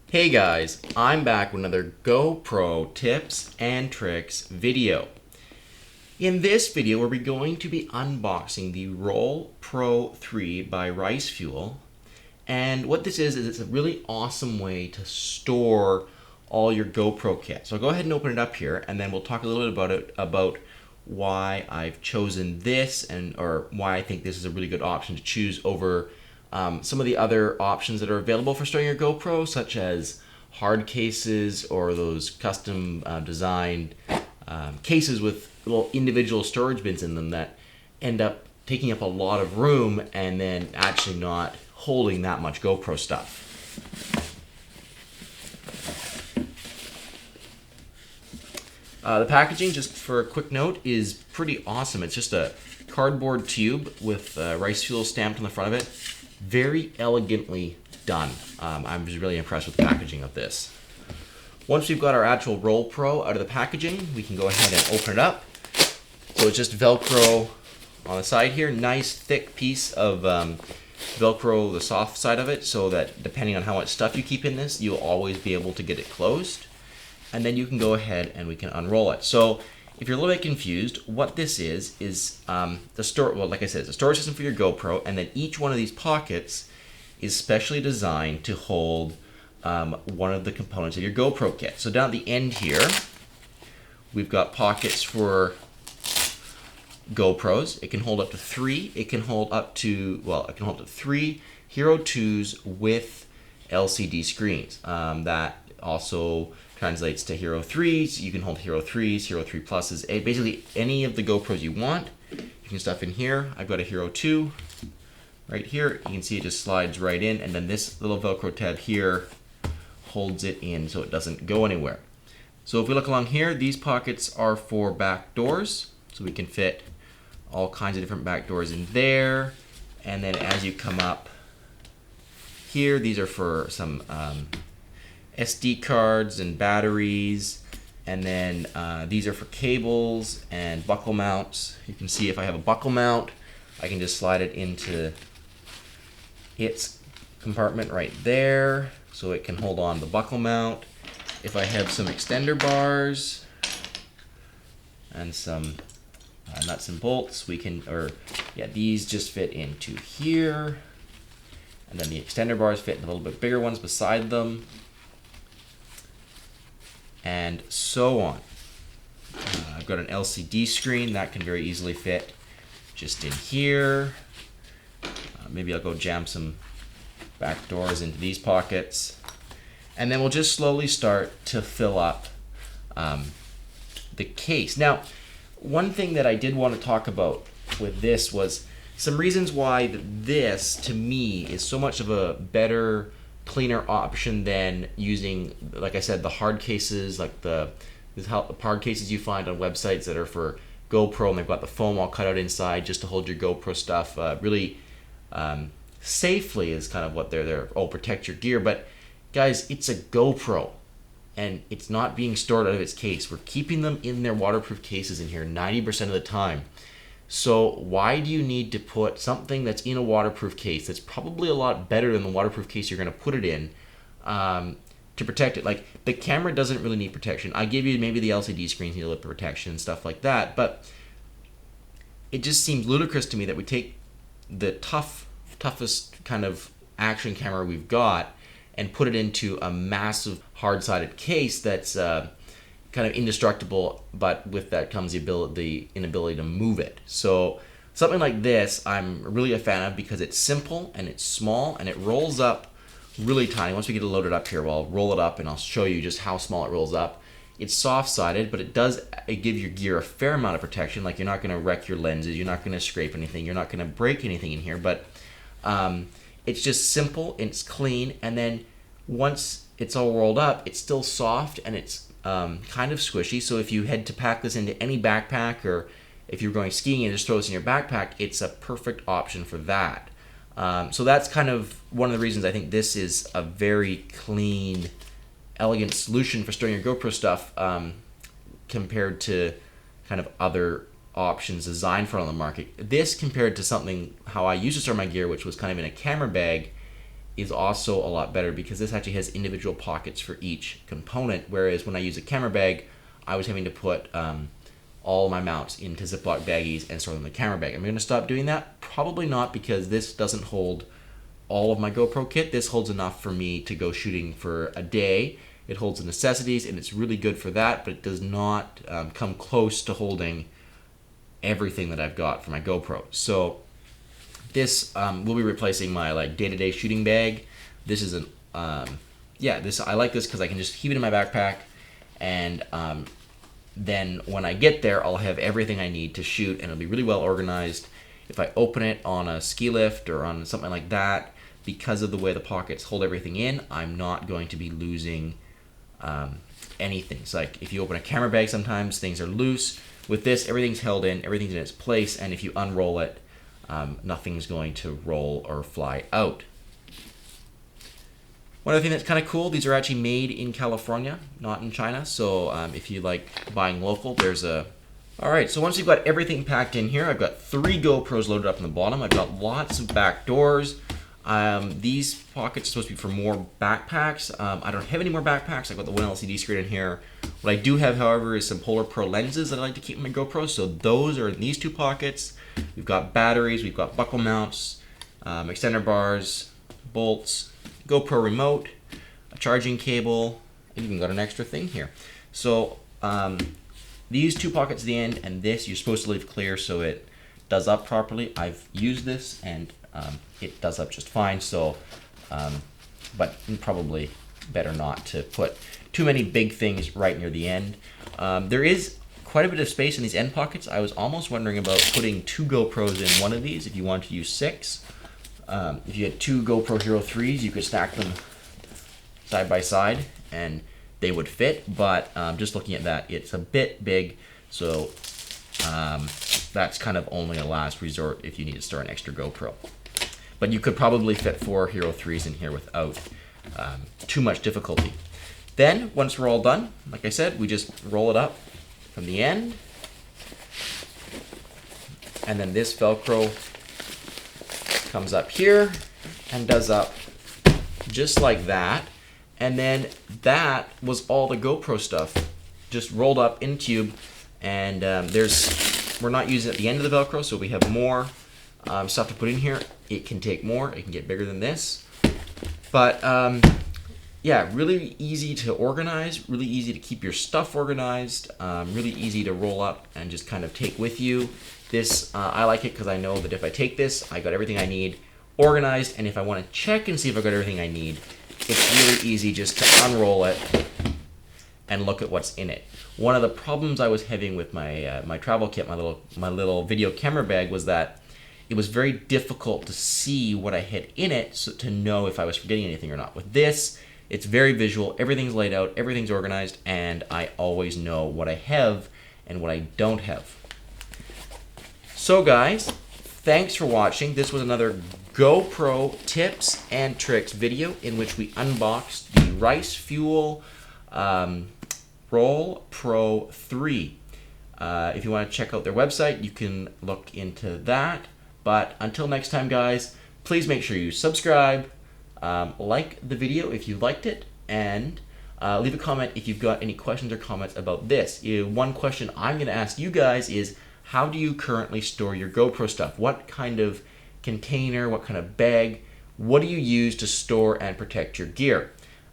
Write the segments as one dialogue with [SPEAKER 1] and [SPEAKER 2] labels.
[SPEAKER 1] Hey guys, I'm back with another GoPro tips and tricks video. In this video, we're going to be unboxing the Roll Pro 3 by Rice Fuel. And what this is it's a really awesome way to store all your GoPro kit. So I'll go ahead and open it up here, and then we'll talk a little bit about why I've chosen this or why I think this is a really good option to choose over some of the other options that are available for storing your GoPro, such as hard cases or those custom designed cases with little individual storage bins in them that end up taking up a lot of room and then actually not holding that much GoPro stuff. The packaging, just for a quick note, is pretty awesome. It's just a cardboard tube with rice fuel stamped on the front of it. Very elegantly done. I'm just really impressed with the packaging of this. Once we've got our actual Roll Pro out of the packaging, we can go ahead and open it up. So it's just Velcro on the side here. Nice thick piece of Velcro, the soft side of it, so that depending on how much stuff you keep in this, you'll always be able to get it closed. And then you can go ahead and we can unroll it. So if you're a little bit confused, what this is the store. Well, like I said, it's a storage system for your GoPro, and then each one of these pockets is specially designed to hold one of the components of your GoPro kit. So down at the end here, we've got pockets for GoPros. It can hold up to 3. It can hold up to, well, it can hold up to 3 Hero 2s with LCD screens. That also translates to Hero 3s. You can hold Hero 3s, Hero 3 Pluses, basically any of the GoPros you want. You can stuff in here. I've got a Hero 2 right here. You can see it just slides right in, and then this little Velcro tab here holds it in so it doesn't go anywhere. So if we look along here, these pockets are for back doors, so we can fit all kinds of different back doors in there. And then as you come up here, these are for some SD cards and batteries, and then these are for cables and buckle mounts. You can see if I have a buckle mount, I can just slide it into its compartment right there so it can hold on the buckle mount. If I have some extender bars and some nuts and bolts, these just fit into here, and then the extender bars fit in the little bit bigger ones beside them, and so on. I've got an LCD screen that can very easily fit just in here. Maybe I'll go jam some back doors into these pockets, and then we'll just slowly start to fill up the case. Now, one thing that I did want to talk about with this was some reasons why this, to me, is so much of a better, cleaner option than using, like I said, the hard cases, like the hard cases you find on websites that are for GoPro, and they've got the foam all cut out inside just to hold your GoPro stuff really safely, is kind of what they're there. Oh, protect your gear. But guys, it's a GoPro, and it's not being stored out of its case. We're keeping them in their waterproof cases in here 90% of the time. So why do you need to put something that's in a waterproof case that's probably a lot better than the waterproof case you're going to put it in to protect it? Like, the camera doesn't really need protection. I give you maybe the LCD screens need a little protection and stuff like that, but it just seems ludicrous to me that we take the toughest kind of action camera we've got and put it into a massive hard-sided case that's kind of indestructible, but with that comes the inability to move it. So something like this I'm really a fan of because it's simple and it's small and it rolls up really tiny. Once we get it loaded up here, I'll roll it up and I'll show you just how small it rolls up. It's soft-sided, but it give your gear a fair amount of protection. Like, you're not going to wreck your lenses, you're not going to scrape anything, you're not going to break anything in here, but it's just simple, it's clean, and then once it's all rolled up, it's still soft and it's kind of squishy. So if you had to pack this into any backpack, or if you're going skiing and just throw this in your backpack, it's a perfect option for that. So that's kind of one of the reasons I think this is a very clean, elegant solution for storing your GoPro stuff compared to kind of other options designed for on the market. This, compared to something how I used to store my gear, which was kind of in a camera bag, is also a lot better because this actually has individual pockets for each component, whereas when I use a camera bag, I was having to put all my mounts into Ziploc baggies and store them in the camera bag. I'm going to stop doing that? Probably not, because this doesn't hold all of my GoPro kit. This holds enough for me to go shooting for a day. It holds the necessities, and it's really good for that, but it does not come close to holding everything that I've got for my GoPro. So this will be replacing my like day-to-day shooting bag. This is an I like this because I can just keep it in my backpack, and then when I get there, I'll have everything I need to shoot, and it'll be really well organized. If I open it on a ski lift or on something like that, because of the way the pockets hold everything in, I'm not going to be losing anything. It's like if you open a camera bag, sometimes things are loose. With this, everything's held in, everything's in its place, and if you unroll it, nothing's going to roll or fly out. One other thing that's kind of cool, these are actually made in California, not in China. So if you like buying local, there's a... Alright, so once you've got everything packed in here, I've got 3 GoPros loaded up in the bottom. I've got lots of back doors. These pockets are supposed to be for more backpacks. I don't have any more backpacks. I've got the one LCD screen in here. What I do have, however, is some Polar Pro lenses that I like to keep in my GoPro. So those are in these 2 pockets. We've got batteries, we've got buckle mounts, extender bars, bolts, GoPro remote, a charging cable, and even got an extra thing here. So these 2 pockets at the end, and this you're supposed to leave clear so it does up properly. I've used this and it does up just fine. So, but probably better not to put too many big things right near the end. There is quite a bit of space in these end pockets. I was almost wondering about putting 2 GoPros in one of these if you want to use 6. If you had 2 GoPro Hero 3s, you could stack them side by side and they would fit, but just looking at that, it's a bit big, so that's kind of only a last resort if you need to store an extra GoPro. But you could probably fit 4 Hero 3s in here without too much difficulty. Then, once we're all done, like I said, we just roll it up from the end, and then this Velcro comes up here and does up just like that. And then that was all the GoPro stuff, just rolled up in tube. And we're not using it at the end of the Velcro, so we have more stuff to put in here. It can take more, it can get bigger than this. But yeah, really easy to organize, really easy to keep your stuff organized, really easy to roll up and just kind of take with you. This, I like it because I know that if I take this, I got everything I need organized, and if I want to check and see if I got everything I need, it's really easy just to unroll it and look at what's in it. One of the problems I was having with my my travel kit, my little video camera bag, was that it was very difficult to see what I had in it, so to know if I was forgetting anything or not. With this, it's very visual, everything's laid out, everything's organized, and I always know what I have and what I don't have. So guys, thanks for watching. This was another GoPro tips and tricks video in which we unboxed the Rice Fuel Roll Pro 3. If you want to check out their website, you can look into that. But until next time, guys, please make sure you subscribe, like the video if you liked it, and leave a comment if you've got any questions or comments about this. One question I'm going to ask you guys is, how do you currently store your GoPro stuff? What kind of container, what kind of bag, what do you use to store and protect your gear?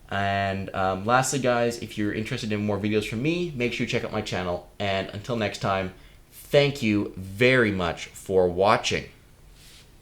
[SPEAKER 1] And lastly, guys, if you're interested in more videos from me, make sure you check out my channel. And until next time, thank you very much for watching.